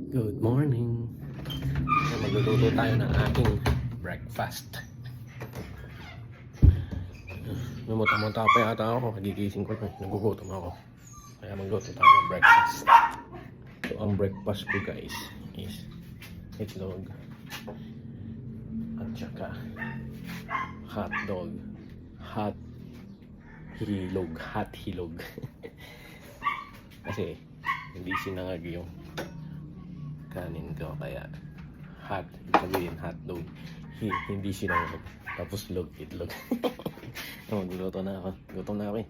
Good morning. Magluluto tayo ng ating breakfast. Namuta-muta pa yata ako. Kagigising ko. Nagugutom ako. Kaya magluto tayo ng breakfast. So ang breakfast ko guys is itlog at saka hotdog. Hot hilog. Kasi hindi sinangag yung kanin ko, kaya hot, sabihin hotdog, hindi sinangag, tapos itlog. Magluluto na ako, gutom na ako eh.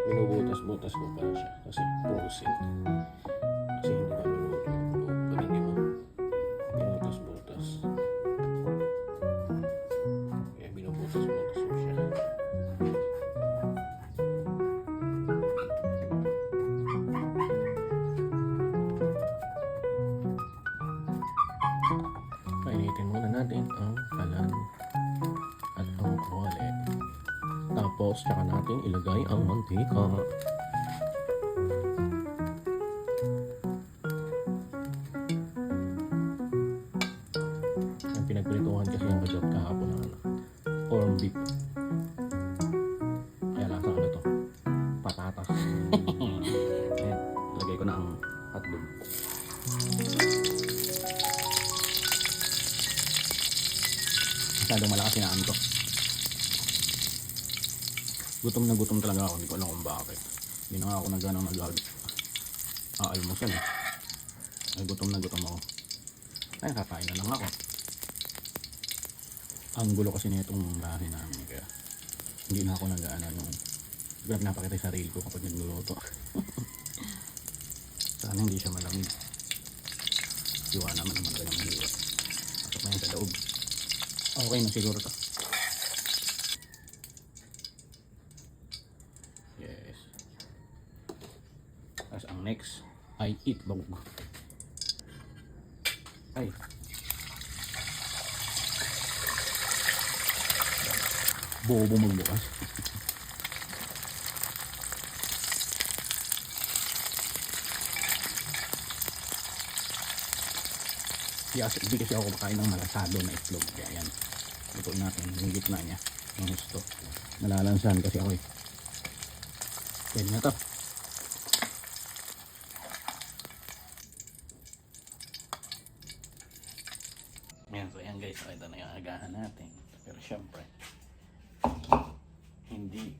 Binubutas-butas ko pala siya kasi frozen, kasi hindi pa binubutas pag hindi mo binubutas-butas, kaya binubutas-butas ko siya. Painitin muna natin ang kalan at ang kawali. Tapos, tsaka natin ilagay ang mantika. Ang pinagprituhan kasi yung kajab kahapon ng corned beef. Kaya lasa ano to? Patatas. Ayan, lagay ko na ang hotdog. Masyadong malakas yung ko. Gutom na gutom talaga ako. Hindi ko alam kung bakit. Hindi na nga ako nagganang nag-aalmusal eh. Ay, gutom na gutom ako. Ay, kakain na lang ako. Ang gulo kasi na itong bahay namin. Kaya hindi na ako nag-ano yung pinapakita yung sarili ko kapag nagluluto. Sana hindi siya malamig. Siwa naman ganang mahirap. Pasok na yun sa loob. Okay na siguro to. Yes. Tapos ang next ay itlog. Ay. Bobo magbukas. Hindi kasi ako makain ng malasado na itlog. Kaya yan. Ito natin. Yung gitna niya. Yung gusto. Nalalansan kasi ako eh. Pwede na to. Yan. So yan guys. So ito na yung agahan natin. Pero syempre hindi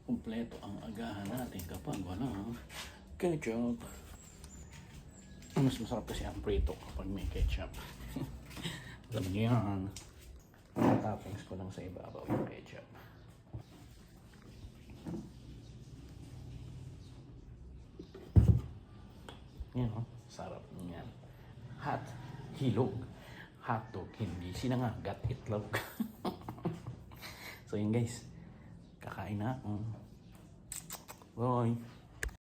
kumpleto ang agahan natin kapag walang ketchup. Mas masarap kasi ang prito kapag may ketchup. Alam niyo yan. Ang toppings ko lang sa ibabaw yung ketchup. Yan o. Sarap niyan. Hot hilog. Hotdog. Hindi sinangagat itlog. So yun guys. Kakain na ako. Bye.